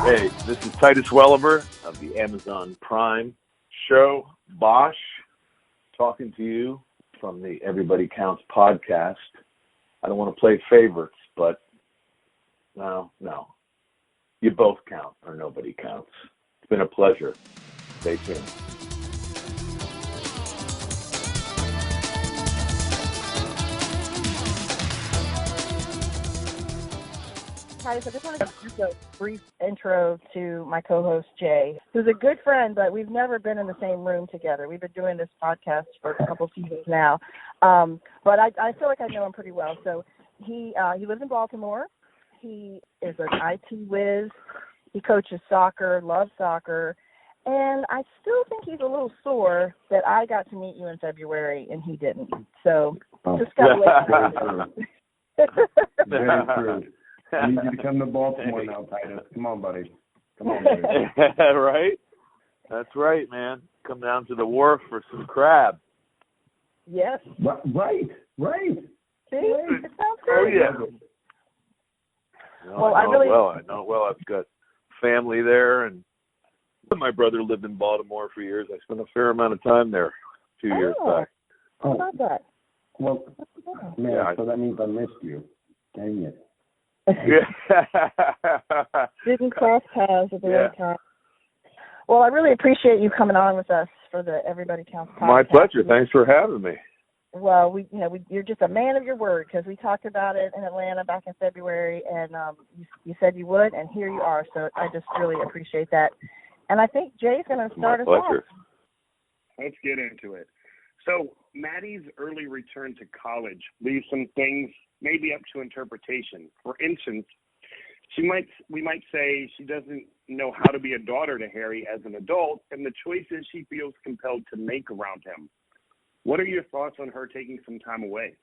Hey, this is Titus Welliver of the Amazon Prime show, Bosch, talking to you from the Everybody Counts podcast. I don't want to play favorites, but no. You both count or nobody counts. It's been a pleasure. Stay tuned. Titus, I just want to give you a brief intro to my co-host, Jay, who's a good friend, but we've never been in the same room together. We've been doing this podcast for a couple seasons now, but I feel like I know him pretty well. So he lives in Baltimore. He is an IT whiz. He coaches soccer, loves soccer, and I still think he's a little sore that I got to meet you in February and he didn't. So just got to wait. Very true. I need you to come to Baltimore now, Titus. Come on, buddy. Buddy. Right? That's right, man. Come down to the wharf for some crab. Yes. Right. See? It sounds great. Oh, yeah. No, I know it well. I've got family there, and my brother lived in Baltimore for years. I spent a fair amount of time there a few years back. How about that? Well, man, so that means I missed you. Dang it. Didn't cross paths at the right time. Well, I really appreciate you coming on with us for the Everybody Counts podcast. My pleasure. Thanks for having me. Well, you're just a man of your word, because we talked about it in Atlanta back in February, and you said you would, and here you are. So I just really appreciate that. And I think Jay's going to start us off. Let's get into it. So Maddie's early return to college leaves some things maybe up to interpretation. For instance, we might say she doesn't know how to be a daughter to Harry as an adult and the choices she feels compelled to make around him. What are your thoughts on her taking some time away?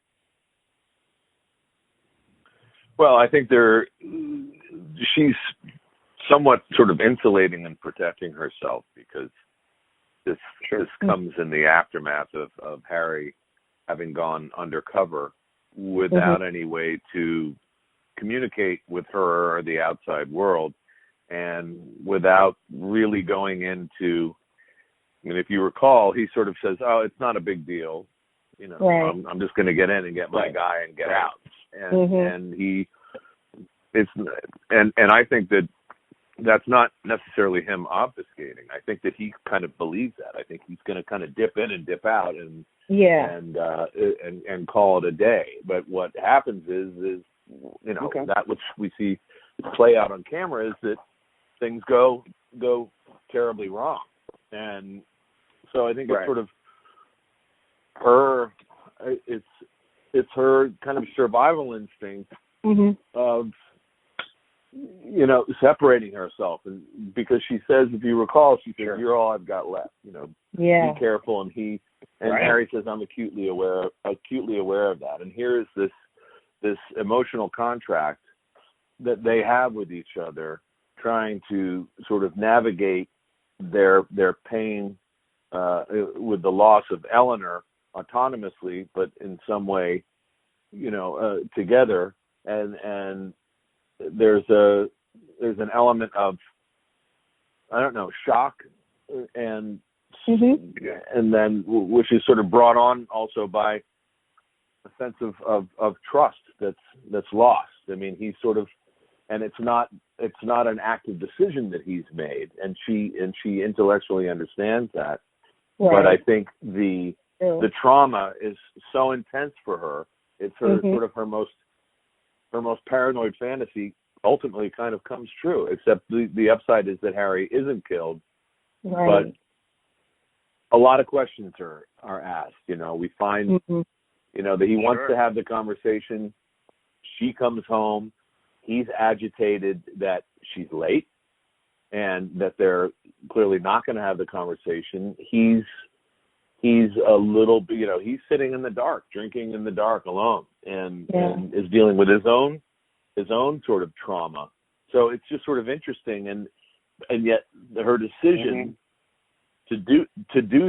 Well, I think she's somewhat sort of insulating and protecting herself, because this comes in the aftermath of Harry having gone undercover without any way to communicate with her or the outside world, and without really going into, I mean, if you recall, he sort of says, "Oh, it's not a big deal, right. I'm just going to get in and get my guy and get out." And and I think that's not necessarily him obfuscating. I think that he kind of believes that. I think he's going to kind of dip in and dip out and call it a day. But what happens is that which we see play out on camera is that things go terribly wrong. And so I think it's sort of her, it's her kind of survival instinct of, separating herself. And because she says, if you recall, she says, "You're all I've got left, be careful." And Harry says, "I'm acutely aware of that." And here is this emotional contract that they have with each other, trying to sort of navigate their pain with the loss of Eleanor autonomously, but in some way, together. And there's an element of, I don't know, shock, and then which is sort of brought on also by a sense of trust that's lost. I mean, he's sort of, and it's not an active decision that he's made, and she intellectually understands that. Right. But I think the trauma is so intense for her. It's her sort of her most paranoid fantasy ultimately kind of comes true, except the upside is that Harry isn't killed. Right. But a lot of questions are asked. We find that he wants to have the conversation. She comes home. He's agitated that she's late and that they're clearly not going to have the conversation. He's a little, he's sitting in the dark, drinking in the dark alone, and is dealing with his own sort of trauma. So it's just sort of interesting, and yet her decision to do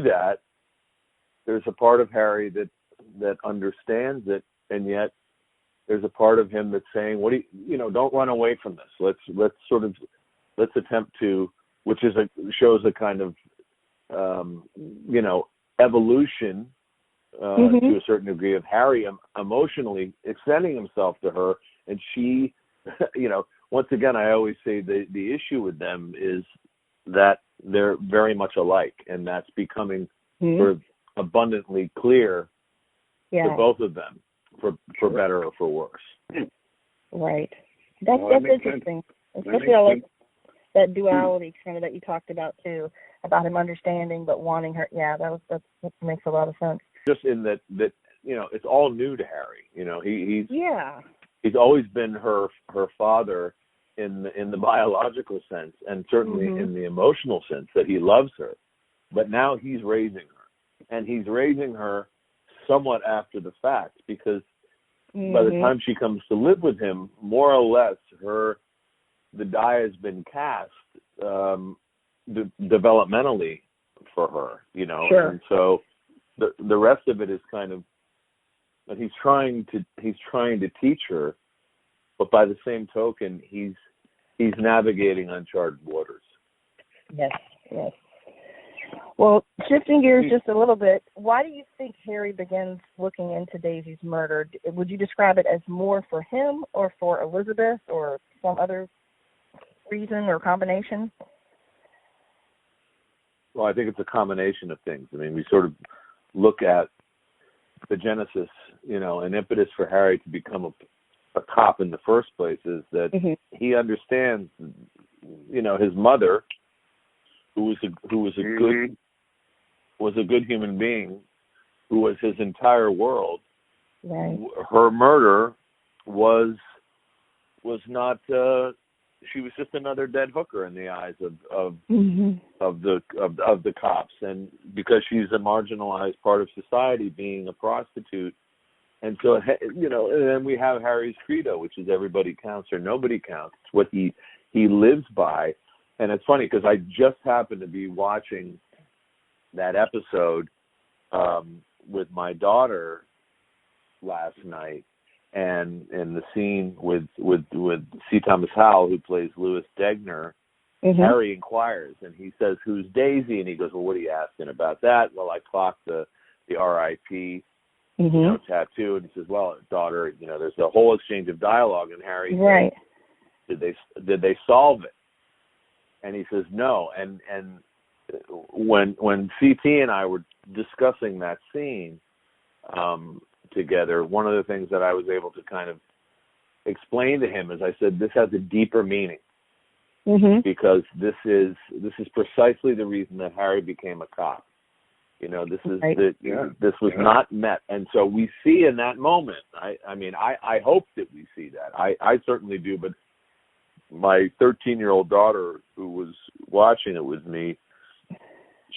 that, there's a part of Harry that understands it, and yet there's a part of him that's saying, "What do you don't run away from this. Let's let's attempt to, which is shows a kind of evolution to a certain degree of Harry emotionally extending himself to her, and she, once again, I always say the issue with them is that they're very much alike, and that's becoming sort of abundantly clear to both of them, for better or for worse. Right. That's interesting. Especially I like that duality kind of that you talked about too, about him understanding but wanting her. Yeah, that makes a lot of sense. Just in that it's all new to Harry. He's always been her father in the biological sense, and certainly in the emotional sense that he loves her. But now he's raising her, and he's raising her somewhat after the fact, because by the time she comes to live with him, more or less the die has been cast developmentally for her, Sure. And so the rest of it is kind of, and he's trying to teach her, but by the same token, he's navigating uncharted waters. Yes. Well, shifting gears just a little bit, why do you think Harry begins looking into Daisy's murder? Would you describe it as more for him or for Elizabeth or some other reason or combination? Well, I think it's a combination of things. I mean, we sort of look at the genesis, an impetus for Harry to become a cop in the first place is that he understands, his mother, who was a good human being, who was his entire world. Right. Her murder was not. She was just another dead hooker in the eyes of the cops, and because she's a marginalized part of society, being a prostitute, and so and then we have Harry's credo, which is everybody counts or nobody counts. It's what he lives by, and it's funny because I just happened to be watching that episode with my daughter last night, and in the scene with C. Thomas Howell, who plays Louis Degner, Harry inquires, and he says, "Who's Daisy?" And he goes, "Well, what are you asking about that?" "Well, I clocked the R.I.P. Tattoo." And he says, "Well, daughter, there's a whole exchange of dialogue." And Harry says, "Did they solve it?" And he says, "No." And when CT and I were discussing that scene together, one of the things that I was able to kind of explain to him is I said, this has a deeper meaning, because this is precisely the reason that Harry became a cop. This is this was not met, and so we see in that moment. I hope that we see that. I certainly do, but my 13-year-old daughter, who was watching it with me,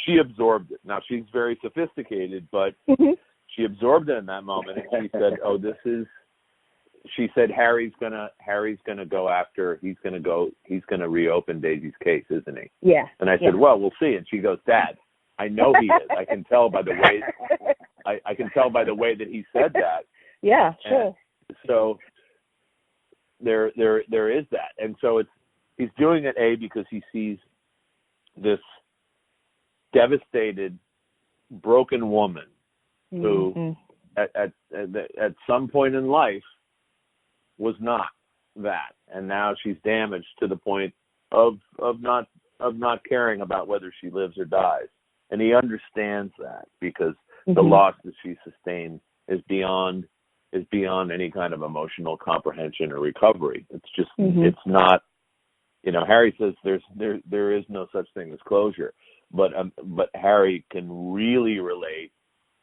she absorbed it. Now, she's very sophisticated, but she absorbed it in that moment, and she said, "Oh, she said Harry's gonna go after. He's gonna reopen Daisy's case, isn't he?" Yeah. And I said, "Well, we'll see." And she goes, "Dad, I know he is. I can tell by the way. I can tell by the way that he said that." Yeah, sure. And so there is that, and so he's doing it because he sees this devastated, broken woman who at some point in life was not that, and now she's damaged to the point of not caring about whether she lives or dies, and he understands that because the loss that she sustained is beyond any kind of emotional comprehension or recovery. It's just it's not. Harry says there is no such thing as closure. But Harry can really relate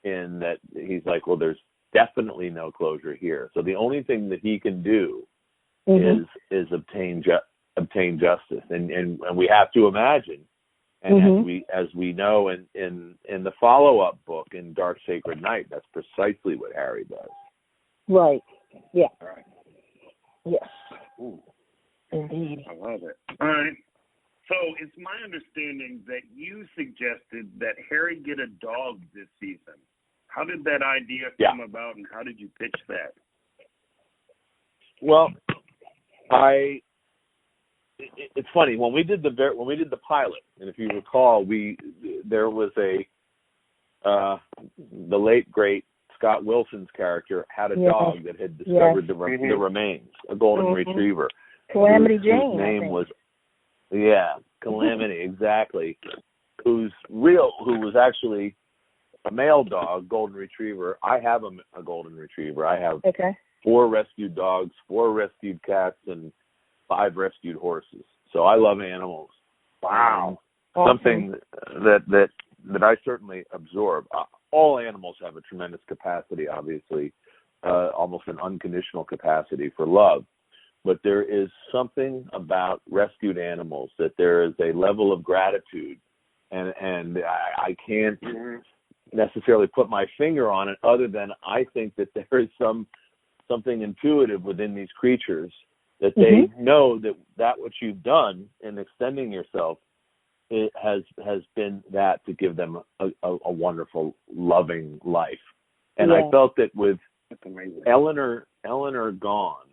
in that he's like, well, there's definitely no closure here. So the only thing that he can do is obtain justice, and we have to imagine, and as we know in the follow-up book in Dark Sacred Night, that's precisely what Harry does. Right. Yeah. All right. Yes. Ooh. Indeed. I love it. All right. So it's my understanding that you suggested that Harry get a dog this season. How did that idea come about, and how did you pitch that? Well, I it's funny when we did the pilot, and if you recall, there was the late great Scott Wilson's character had a dog that had discovered the remains, a golden retriever. Calamity Jane. Whose name was Calamity, exactly. Who was actually a male dog, golden retriever. I have a golden retriever. I have 4 rescued dogs, 4 rescued cats, and 5 rescued horses. So I love animals. Wow. Something that I certainly absorb. All animals have a tremendous capacity, obviously, almost an unconditional capacity for love. But there is something about rescued animals that there is a level of gratitude, and I can't necessarily put my finger on it, other than I think that there is something intuitive within these creatures that they know that what you've done in extending yourself, it has been that to give them a wonderful, loving life. And I felt that with Eleanor gone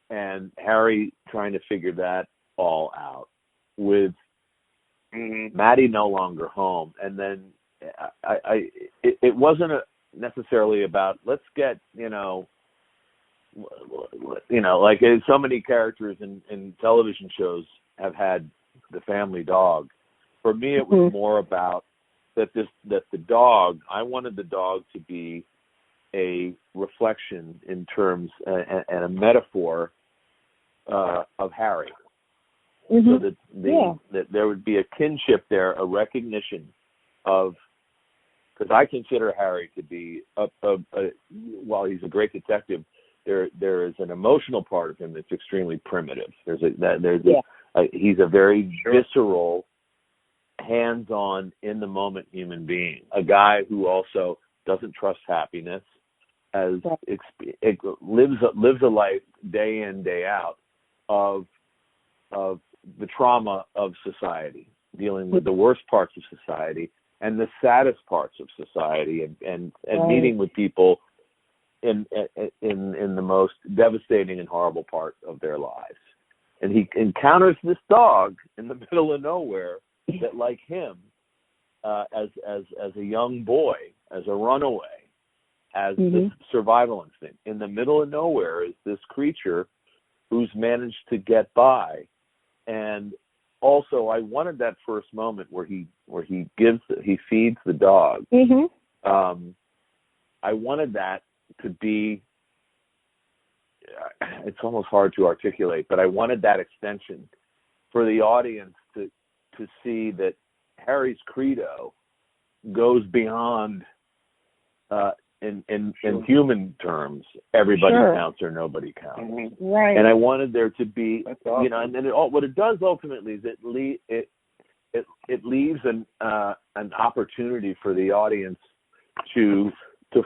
and Harry trying to figure that all out, with Maddie no longer home, and then it wasn't necessarily about let's get like so many characters in television shows have had the family dog. For me, it was more about that the dog. I wanted the dog to be a reflection in terms and a metaphor of Harry, so that there would be a kinship there, a recognition of, because I consider Harry to be while he's a great detective, there is an emotional part of him that's extremely primitive. He's a very visceral, hands-on, in the moment human being. A guy who also doesn't trust happiness, lives a life day in, day out of the trauma of society, dealing with the worst parts of society and the saddest parts of society, and meeting with people in the most devastating and horrible part of their lives. And he encounters this dog in the middle of nowhere that, like him, as a young boy, as a runaway, has this survival instinct. In the middle of nowhere is this creature who's managed to get by. And also, I wanted that first moment where he feeds the dog. I wanted that to be, it's almost hard to articulate, but I wanted that extension for the audience to see that Harry's credo goes beyond, in human terms, everybody counts or nobody counts. Right. And I wanted there to be, and then what it does ultimately is it leaves an opportunity for the audience to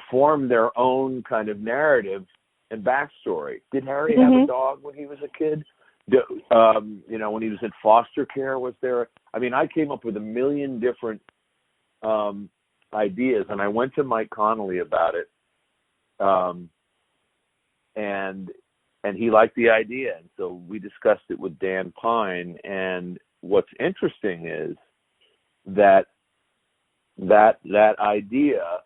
form their own kind of narrative and backstory. Did Harry have a dog when he was a kid? When he was in foster care, was there? I mean, I came up with a million different ideas, and I went to Mike Connolly about it, and he liked the idea, and so we discussed it with Dan Pine. And what's interesting is that idea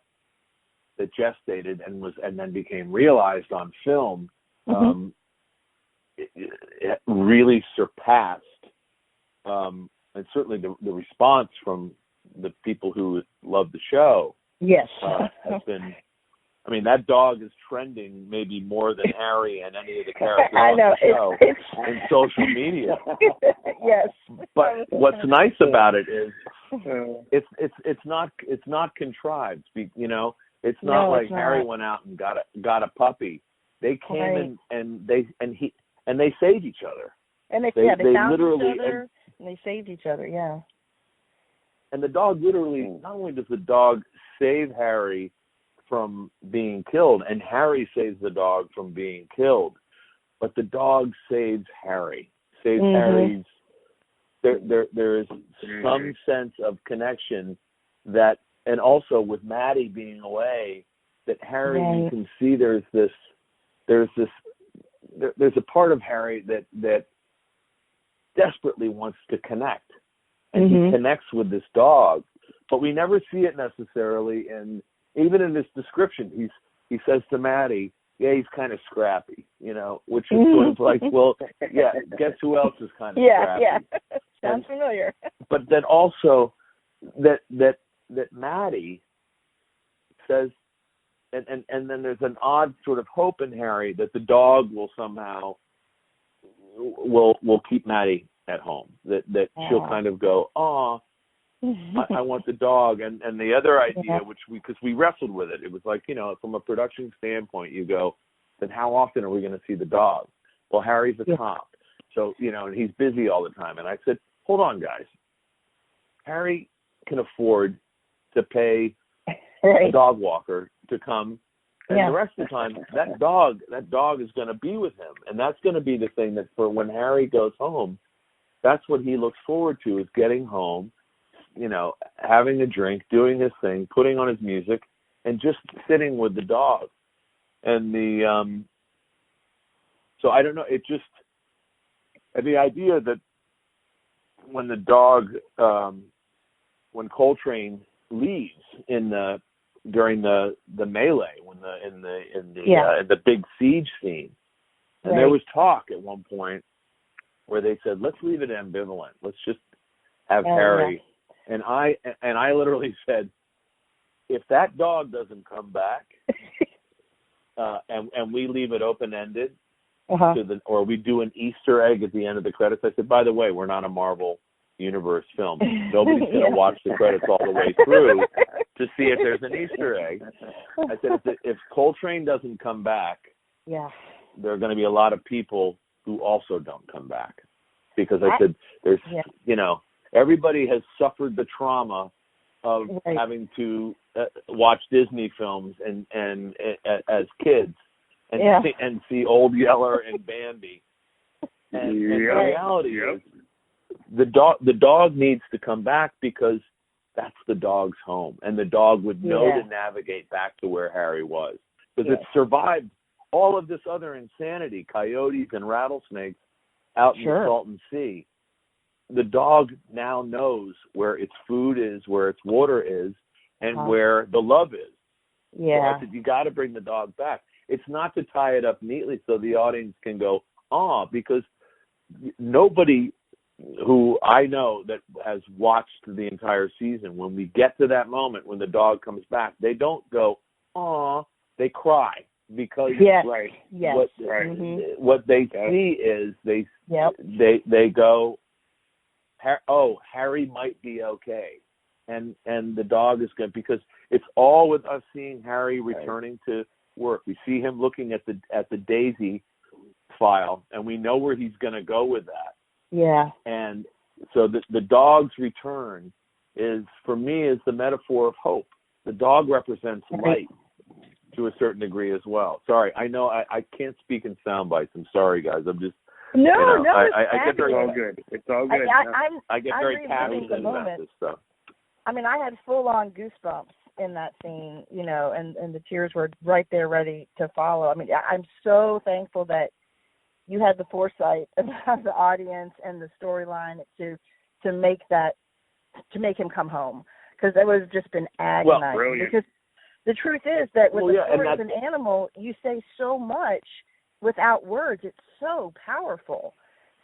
that gestated and then became realized on film, it really surpassed, and certainly the response from the people who love the show has been. I mean, that dog is trending maybe more than Harry and any of the characters on the show in social media. Yes. But what's nice about it is it's not contrived. It's not like Harry went out and got a puppy. They came and they saved each other. And they found literally, each other and they saved each other. Yeah. And the dog literally, not only does the dog save Harry from being killed, and Harry saves the dog from being killed, but the dog saves Harry. Harry's. There is some sense of connection that, and also with Maddie being away, that Harry, you can see there's a part of Harry that desperately wants to connect. And he connects with this dog, but we never see it necessarily. And even in his description, he says to Maddie, yeah, he's kind of scrappy, which is sort of like, well, yeah, guess who else is kind of scrappy? Yeah. Sounds familiar. But then also that Maddie says, and then there's an odd sort of hope in Harry that the dog will somehow will keep Maddie at home, that she'll kind of go, oh, I want the dog. And the other idea, because we wrestled with it, it was like, from a production standpoint, you go, then how often are we going to see the dog? Well, Harry's a cop, so, and he's busy all the time. And I said, hold on, guys. Harry can afford to pay a dog walker to come, and the rest of the time, that dog is going to be with him. And that's going to be the thing that for when Harry goes home, that's what he looks forward to, is getting home, having a drink, doing his thing, putting on his music, and just sitting with the dog. And so I don't know, and the idea that when the dog, when Coltrane leaves during the melee, in the big siege scene, and there was talk at one point where they said, let's leave it ambivalent. Let's just have Harry. And I literally said, if that dog doesn't come back, and we leave it open-ended, or we do an Easter egg at the end of the credits, I said, by the way, we're not a Marvel Universe film. Nobody's going to watch the credits all the way through to see if there's an Easter egg. I said, if Coltrane doesn't come back, there are going to be a lot of people who also don't come back. Because I said, there's, everybody has suffered the trauma of having to watch Disney films and as kids and see Old Yeller and Bambi. And the reality is the dog needs to come back because that's the dog's home, and the dog would know to navigate back to where Harry was, because it survived all of this other insanity, coyotes and rattlesnakes out in the Salton Sea. The dog now knows where its food is, where its water is, and where the love is. So I said, you got to bring the dog back. It's not to tie it up neatly so the audience can go, because nobody who I know that has watched the entire season, when we get to that moment when the dog comes back, they don't go, they cry, because what they see is they go, Harry might be okay, and the dog is good, because it's all with us seeing Harry returning to work. We see him looking at the Daisy file, and we know where he's going to go with that. Yeah. And so the dog's return is, for me, is the metaphor of hope. The dog represents light to a certain degree as well. Sorry, I know I can't speak in sound bites. I'm sorry, guys. I'm just I get very all good. It's all good. I get very passionate about this stuff. I mean, I had full-on goosebumps in that scene, and the tears were right there ready to follow. I mean, I'm so thankful that you had the foresight about the audience and the storyline to make him come home, because it would have just been agonizing. Well, because the truth is that with the story of an animal, you say so much without words. It's so powerful.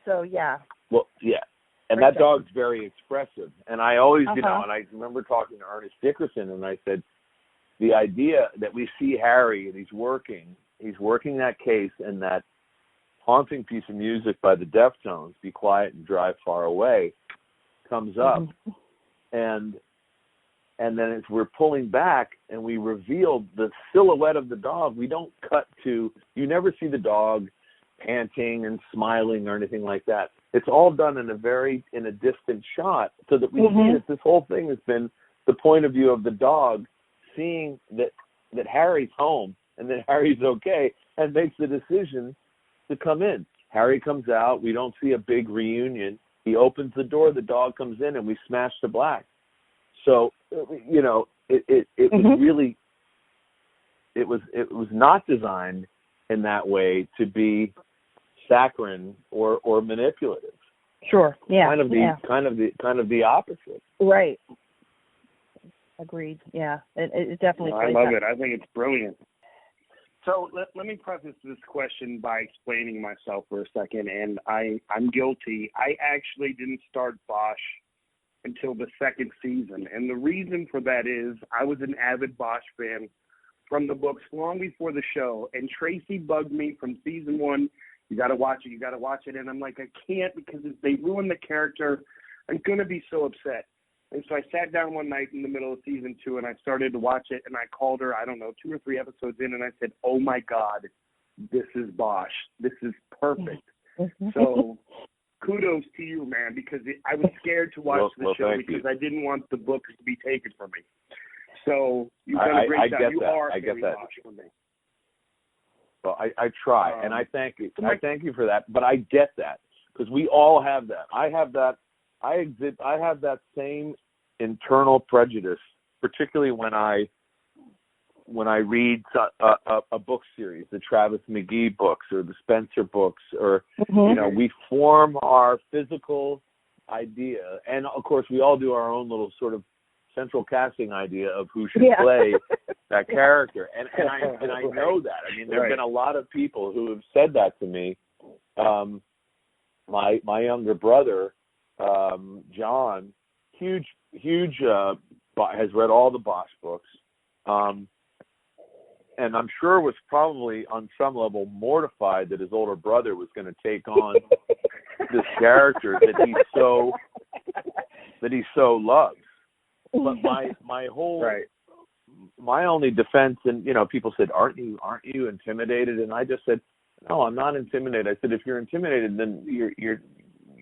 So and that dog's very expressive. And I always, and I remember talking to Ernest Dickerson, and I said, the idea that we see Harry and he's working that case, and that haunting piece of music by the Deftones, Be Quiet and Drive Far Away, comes up, and then as we're pulling back and we reveal the silhouette of the dog, we don't cut to, you never see the dog panting and smiling or anything like that. It's all done in a distant shot, so that we see that this whole thing has been the point of view of the dog, seeing that Harry's home and that Harry's okay, and makes the decision to come in. Harry comes out. We don't see a big reunion. He opens the door. The dog comes in, and we smash to black. So it was really, it was not designed in that way to be saccharine or manipulative. Sure. Yeah. Kind of the opposite. Right. Agreed. Yeah. It definitely. I love it. I think it's brilliant. So let me preface this question by explaining myself for a second, and I'm guilty. I actually didn't start Bosch until the second season, and the reason for that is I was an avid Bosch fan from the books long before the show, and Tracy bugged me from season 1. You got to watch it, and I'm like, I can't, because if they ruin the character, I'm going to be so upset. And so I sat down one night in the middle of season 2, and I started to watch it, and I called her, 2 or 3 episodes in, and I said, oh, my God, this is Bosch. This is perfect. So kudos to you, man, because I was scared to watch the show because I didn't want the books to be taken from me. So you've done a great job. You are Harry Bosch for me. Well, I try, and I thank you. I thank you for that, but I get that, because we all have that. I have that. I have that same internal prejudice, particularly when I read a book series, the Travis McGee books or the Spencer books, or we form our physical idea, and of course we all do our own little sort of central casting idea of who should play that character, and I know that. I mean, there have been a lot of people who have said that to me. My younger brother, John, huge has read all the Bosch books, and I'm sure was probably on some level mortified that his older brother was going to take on this character that he so loves. But my whole my only defense, and people said, aren't you intimidated? And I just said, no, I'm not intimidated. I said, if you're intimidated, then you're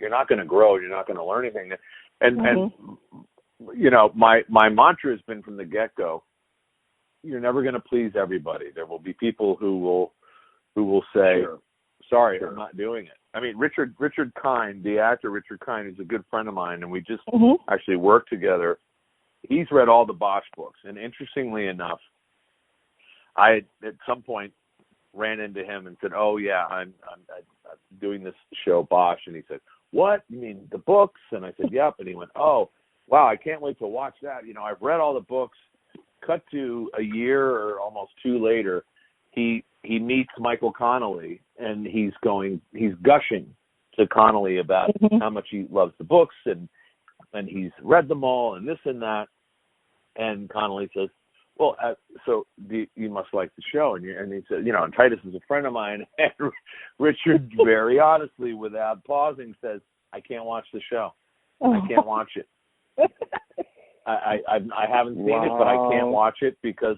not going to grow. You're not going to learn anything. And my mantra has been from the get-go, you're never going to please everybody. There will be people who will say, sorry, I'm not doing it. I mean, Richard Kind, the actor Richard Kind, is a good friend of mine, and we just actually worked together. He's read all the Bosch books, and interestingly enough, I at some point ran into him and said, "Oh yeah, I'm doing this show Bosch," and he said, "What? You mean the books?" And I said, "Yep." And he went, "Oh, wow, I can't wait to watch that. I've read all the books." Cut to a year or almost 2 later, he meets Michael Connelly, and he's gushing to Connelly about how much he loves the books, and he's read them all, and this and that. And Connelly says, "Well, so you must like the show." And he said, and Titus is a friend of mine. And Richard, very honestly, without pausing, says, "I can't watch the show. I can't watch it. I haven't seen it, but I can't watch it because."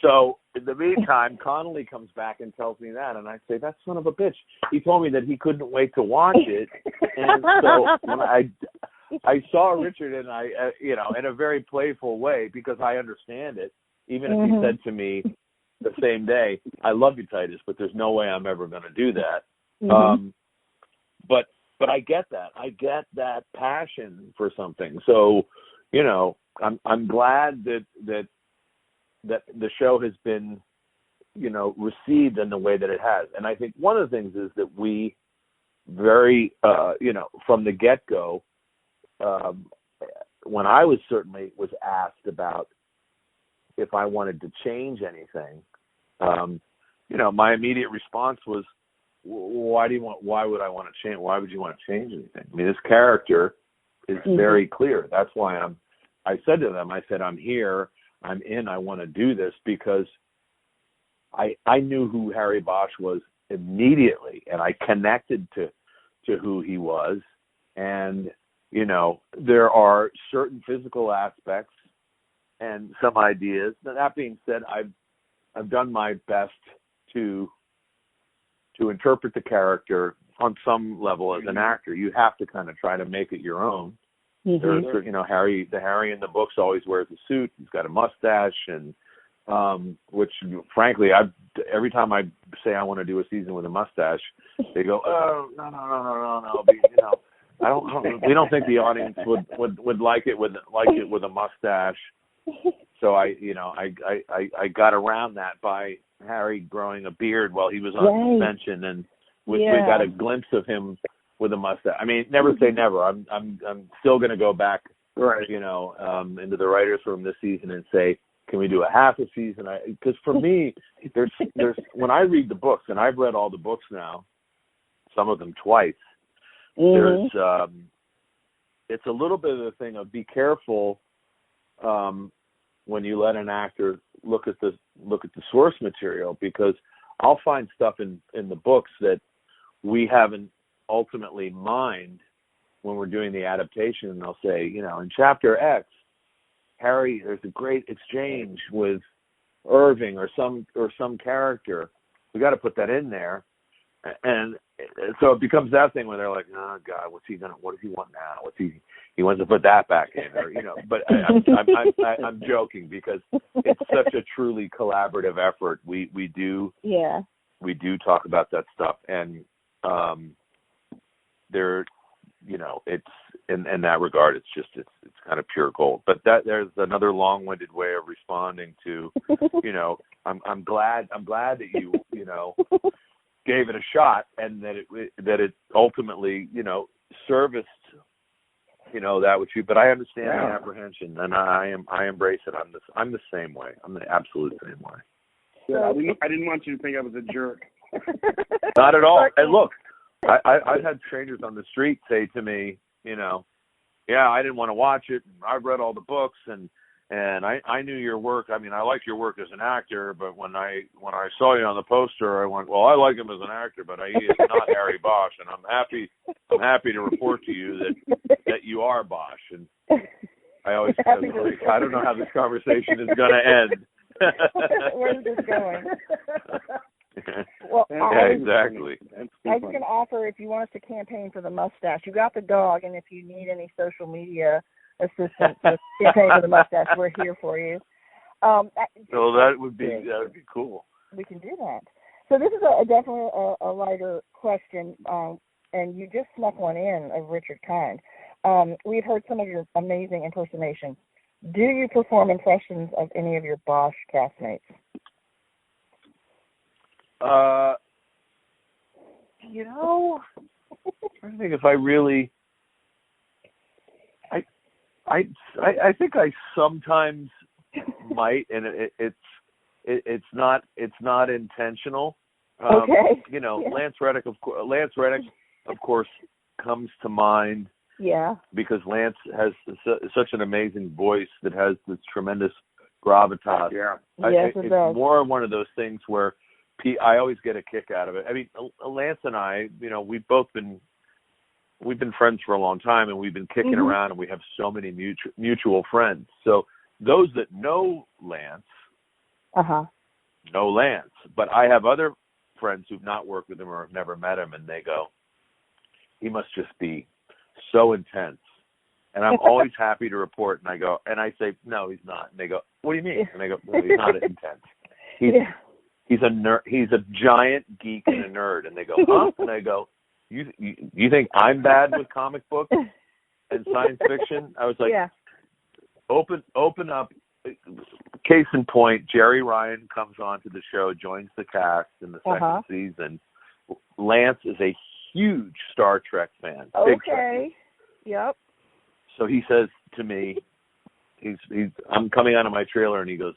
So in the meantime, Connelly comes back and tells me that, and I say, "That son of a bitch! He told me that he couldn't wait to watch it." And so when I saw Richard, and I, in a very playful way, because I understand it, even if he said to me the same day, "I love you, Titus, but there's no way I'm ever going to do that." But I get that. I get that passion for something. So, I'm glad that the show has been, received in the way that it has. And I think one of the things is that we very, from the get-go, when I was asked about if I wanted to change anything, my immediate response was, why would I want to change? Why would you want to change anything? I mean, this character is very clear. That's why I said to them, I said, I'm here, I'm in, I want to do this, because I knew who Harry Bosch was immediately, and I connected to who he was. And, there are certain physical aspects and some ideas. That being said, I've done my best to interpret the character on some level as an actor. You have to kind of try to make it your own. There's, Harry in the books always wears a suit. He's got a mustache, and which, frankly, every time I say I want to do a season with a mustache, they go, "Oh, no. We don't think the audience would like it with a mustache." So I got around that by Harry growing a beard while he was on suspension, and we got a glimpse of him with a mustache. I mean, never say never. I'm still going to go back, Right. into the writers' room this season and say, can we do a half a season? Because for me, there's when I read the books, and I've read all the books now, some of them twice. There's it's a little bit of the thing of be careful when you let an actor look at the source material, because I'll find stuff in the books that we haven't ultimately mined when we're doing the adaptation, and they'll say, in chapter X, Harry, there's a great exchange with Irving or some character. We got to put that in there, and so it becomes that thing where they're like, oh God, what does he want now? He wants to put that back in, or But I'm joking, because it's such a truly collaborative effort. We do talk about that stuff, and it's in that regard, it's kind of pure gold. But there's another long-winded way of responding to, I'm glad that you gave it a shot, and that it ultimately serviced that with you. But I understand the apprehension, and I embrace it. I'm the same way. I'm the absolute same way. Yeah, I didn't want you to think I was a jerk. Not at all. And look, I've had strangers on the street say to me, I didn't want to watch it. I've read all the books, and I knew your work. I mean, I like your work as an actor, but when I saw you on the poster, I went, well, I like him as an actor, but he is not Harry Bosch, and I'm happy to report to you that you are Bosch. And I always say, I don't know how this conversation is going to end. Where's this going? Well, exactly. I was going to offer, if you want us to campaign for the mustache, you got the dog, and if you need any social media assistance to campaign for the mustache, we're here for you. So that would be cool. We can do that. So this is definitely a lighter question, and you just snuck one in of Richard Kind. We've heard some of your amazing impersonations. Do you perform impressions of any of your Bosch castmates? I think if I really, I think I sometimes might, and it's not intentional. Okay. Lance Reddick, of course, comes to mind. Yeah. Because Lance has such an amazing voice that has this tremendous gravitas. Yeah. It's more one of those things where I always get a kick out of it. I mean, Lance and I, we've been friends for a long time, and we've been kicking around, and we have so many mutual friends. So those that know Lance, know Lance. But I have other friends who've not worked with him or have never met him, and they go, he must just be so intense. And I'm always happy to report, and I say, no, he's not. And they go, what do you mean? And I go, no, he's not intense. He's a nerd. He's a giant geek and a nerd. And they go, huh? And I go, you think I'm bad with comic books and science fiction? I was like, open up. Case in point, Jerry Ryan comes onto the show, joins the cast in the second season. Lance is a huge Star Trek fan. Okay. Yep. So he says to me, I'm coming out of my trailer, and he goes,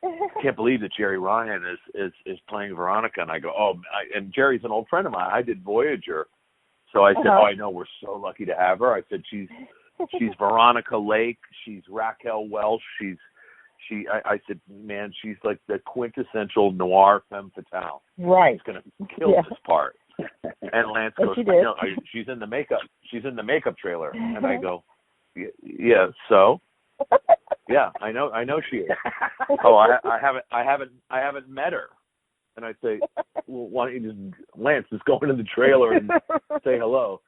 I can't believe that Jerry Ryan is playing Veronica. And I go, and Jerry's an old friend of mine. I did Voyager. So I said, I know, we're so lucky to have her. I said, she's Veronica Lake. She's Raquel Welch. I said, man, she's like the quintessential noir femme fatale. Right. She's going to kill this part. And Lance goes, no, she's in the makeup. She's in the makeup trailer. And I go, yeah, so? Yeah, I know she is. I haven't met her. And I say, well, why don't you Lance, just go into the trailer and say hello.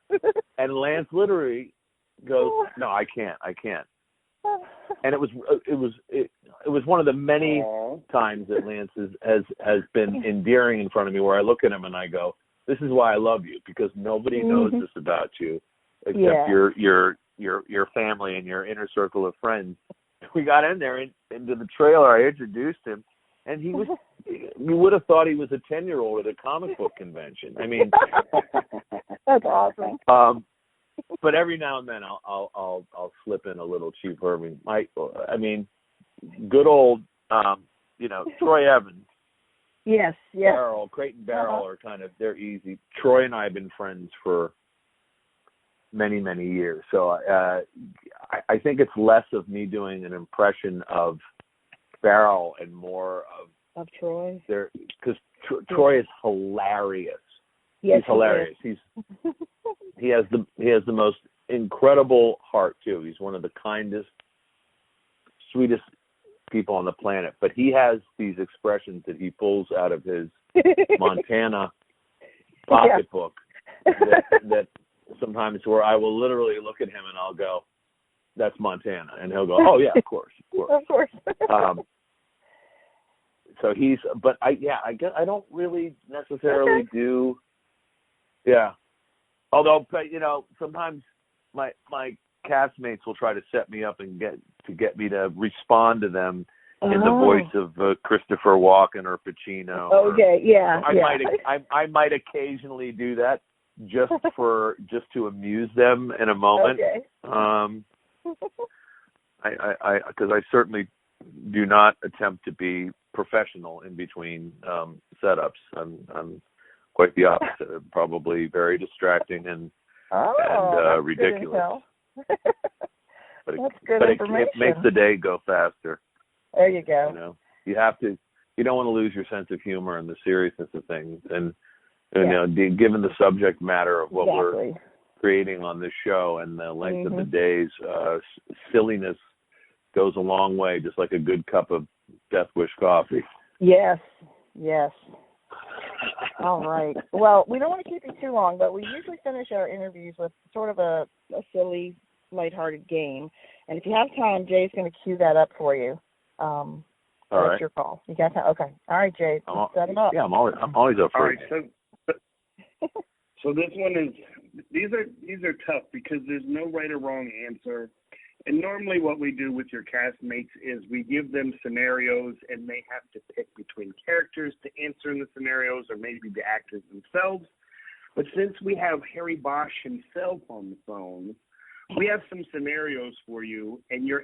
And Lance literally goes, no, I can't. And it was one of the many times that Lance has been endearing in front of me, where I look at him and I go, this is why I love you, because nobody knows this about you except your family and your inner circle of friends. We got in there into the trailer. I introduced him, and he was. You would have thought he was a 10-year-old at a comic book convention. I mean, that's awesome. But every now and then I'll slip in a little Chief Irving. I mean, good old Troy Evans. Yes. Creighton Barrel are they're easy. Troy and I have been friends for many, many years. So I think it's less of me doing an impression of Barrel and more of Troy. Because Troy is hilarious. Yes, he's hilarious. He has the most incredible heart too. He's one of the kindest, sweetest people on the planet. But he has these expressions that he pulls out of his Montana pocketbook that sometimes where I will literally look at him and I'll go, "That's Montana," and he'll go, "Oh yeah, of course." Of course. So I guess I don't really necessarily do. Yeah. Although, sometimes my castmates will try to set me up and get me to respond to them in the voice of Christopher Walken or Pacino. Okay, yeah. I might occasionally do that just to amuse them in a moment. Okay. Because I certainly do not attempt to be professional in between setups. I'm quite the opposite. Probably very distracting and ridiculous. But it makes the day go faster. There you go. You don't want to lose your sense of humor and the seriousness of things. And given the subject matter of what we're creating on this show and the length of the days, silliness goes a long way, just like a good cup of Death Wish coffee. Yes. All right. Well, we don't want to keep you too long, but we usually finish our interviews with sort of a silly, lighthearted game. And if you have time, Jay's going to cue that up for you. All right. It's your call. You got time? Okay. All right, Jay. Set it up. Yeah, I'm always up for it. All right. So this one is. These are tough because there's no right or wrong answer. And normally what we do with your castmates is we give them scenarios and they have to pick between characters to answer in the scenarios or maybe the actors themselves. But since we have Harry Bosch himself on the phone, we have some scenarios for you, and your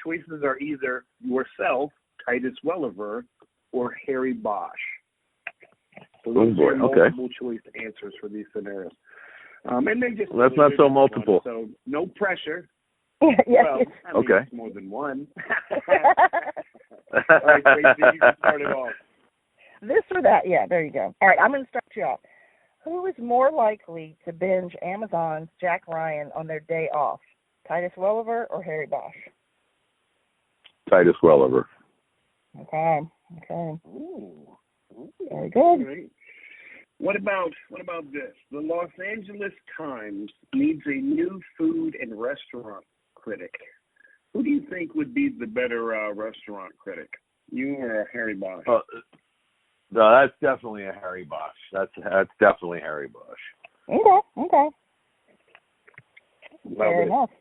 choices are either yourself, Titus Welliver, or Harry Bosch. So those are multiple choice answers for these scenarios. And they just that's not so multiple. So no pressure. Yes. Well, it's more than one. All right, Tracy, you can start it off. This or that? Yeah, there you go. All right, I'm going to start you off. Who is more likely to binge Amazon's Jack Ryan on their day off, Titus Welliver or Harry Bosch? Titus Welliver. Okay. Ooh. Very good. Right. What about this? The Los Angeles Times needs a new food and restaurant critic. Who do you think would be the better restaurant critic? You or Harry Bosch? No, that's definitely a Harry Bosch. That's definitely Harry Bosch. Okay. Fair enough.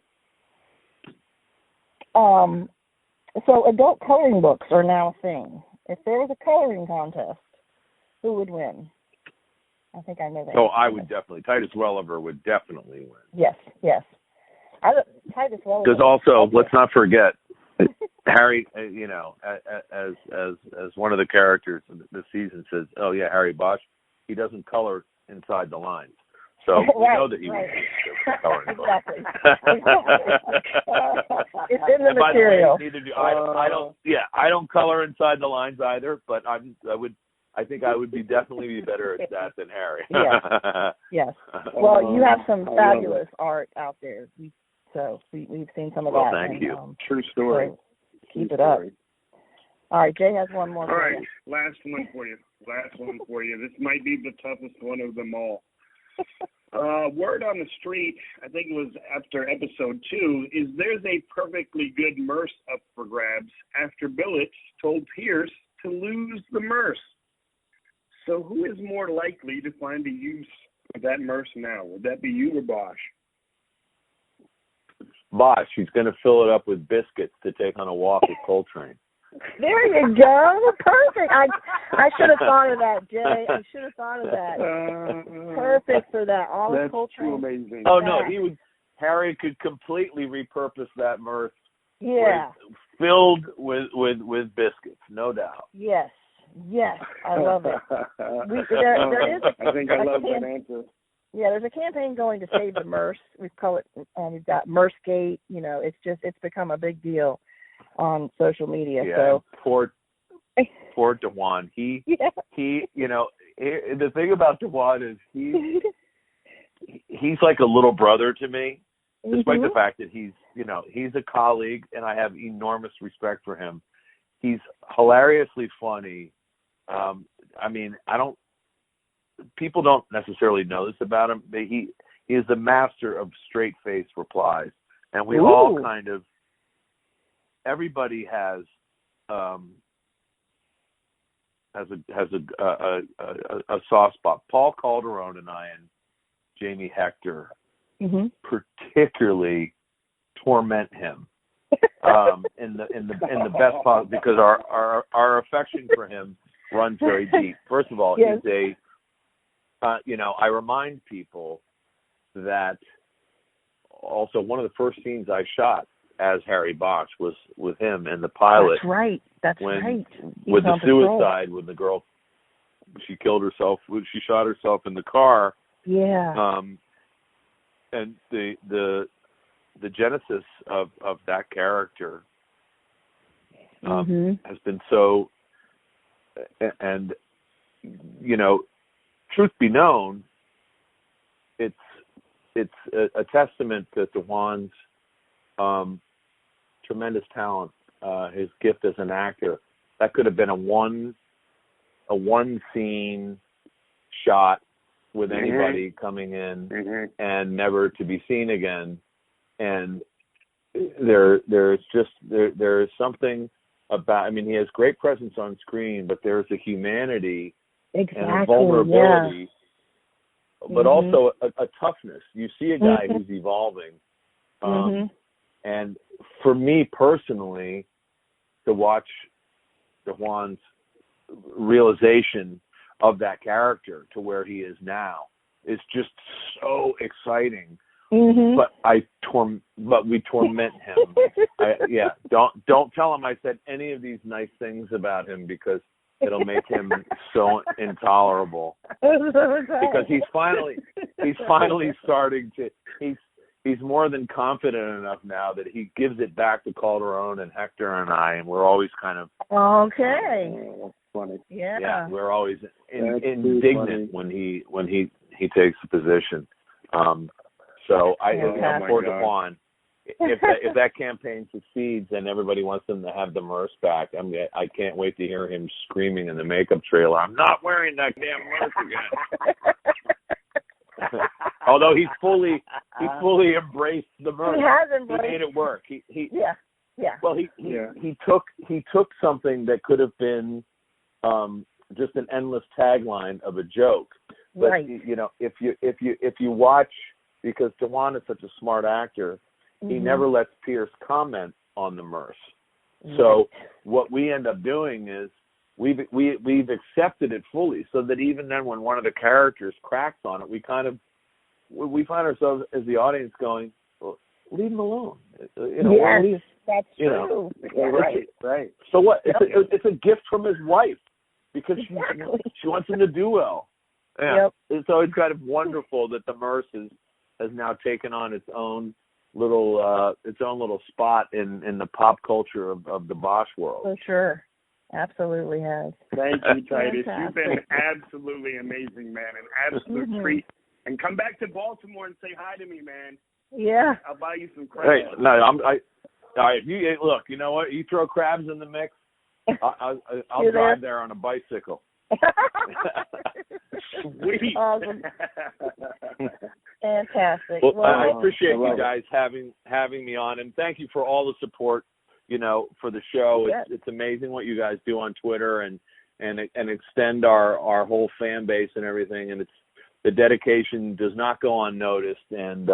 So adult coloring books are now a thing. If there was a coloring contest, who would win? I think I know that. Oh, I would definitely. Titus Welliver would definitely win. Yes. Titus Welliver. Because also, let's not forget, Harry. As one of the characters in the season says, "Oh yeah, Harry Bosch. He doesn't color inside the lines." So we know that he would be coloring. Exactly. It's in the material. By the way, neither do I don't color inside the lines either, but I think I would definitely be better at that than Harry. Yes. Well, you have some fabulous art out there. We've seen some of that. Well, thank you. True story. So keep it up. All right, Jay has one more. All right, last one for you. This might be the toughest one of them all. Word on the street, I think it was after episode 2, is there's a perfectly good Merce up for grabs after Billets told Pierce to lose the Merce. So who is more likely to find a use of that Merce now? Would that be you or Bosch? Bosch. He's going to fill it up with biscuits to take on a walk with Coltrane. There you go. Perfect. I should have thought of that, Jay. I should have thought of that. Perfect for that. All That's cultural. too amazing. Oh no, Harry could completely repurpose that mirth. Yeah. Filled with biscuits, no doubt. Yes, I love it. There is. I think I love that answer. Yeah, there's a campaign going to save the MERS. We call it, we've got MERSgate. You know, it's become a big deal on social media. Yeah, so poor DeJuan. He, you know, the thing about DeJuan is he's like a little brother to me, despite the fact that he's a colleague and I have enormous respect for him. He's hilariously funny. I mean, people don't necessarily know this about him. He is the master of straight-faced replies, and we all kind of, everybody has a soft spot. Paul Calderone and I and Jamie Hector particularly torment him in the best possible, because our affection for him runs very deep. First of all, he's a I remind people that also one of the first scenes I shot as Harry Bosch was with him in the pilot. That's right. With the suicide, when the girl, she killed herself, she shot herself in the car. Yeah. And the genesis of that character has been so, and truth be known, it's a testament to DeJuan's tremendous talent, his gift as an actor. That could have been a one scene shot with anybody coming in and never to be seen again. And there is something about, I mean, he has great presence on screen, but there's a humanity and a vulnerability, but also a toughness. You see a guy who's evolving. And for me personally, to watch DeJuan's realization of that character to where he is now is just so exciting. But we torment him. Don't tell him I said any of these nice things about him, because it'll make him so intolerable. Because he's finally starting to. He's more than confident enough now that he gives it back to Calderone and Hector and I, and we're always kind of that's funny. Yeah, we're always indignant when he takes a position. So I for DeJuan, if that campaign succeeds and everybody wants them to have the MERS back, I can't wait to hear him screaming in the makeup trailer, "I'm not wearing that damn MERS again." Although he fully embraced the MERS. He has embraced. He made it work. Well, he took something that could have been just an endless tagline of a joke. But if you watch, because DeJuan is such a smart actor, he never lets Pierce comment on the MERS. So what we end up doing is we've accepted it fully, so that even then when one of the characters cracks on it, we find ourselves as the audience going, well, leave him alone. That's true. Right. So what? It's a gift from his wife, because she wants him to do well. Yeah. Yep. So it's kind of wonderful that the MERS has now taken on its own little spot in the pop culture of the Bosch world. For sure. Absolutely has. Thank you, Titus. You've been absolutely amazing, man. An absolute treat. And come back to Baltimore and say hi to me, man. Yeah. I'll buy you some crabs. Hey, no, look, you know what? You throw crabs in the mix, I'll drive there on a bicycle. Sweet. Awesome. Fantastic. Well, I appreciate you guys having me on, and thank you for all the support, for the show. It's amazing what you guys do on Twitter and extend our whole fan base and everything, and the dedication does not go unnoticed, and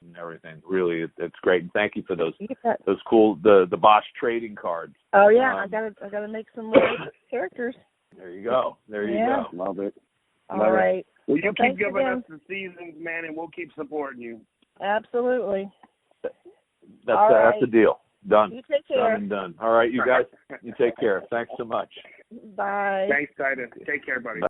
and everything. Really, it's great. And thank you for those You get that. those cool the Bosch trading cards. Oh yeah, I gotta make some more characters. There you go. There you Yeah. go. Love it. All right. Well, you keep thanks giving again. us the seasons, man, and we'll keep supporting you. Absolutely. That's All right. the deal. Done. You take care. Done and done. All right, you guys. You take care. Thanks so much. Bye. Thanks, Titus. Take care, buddy.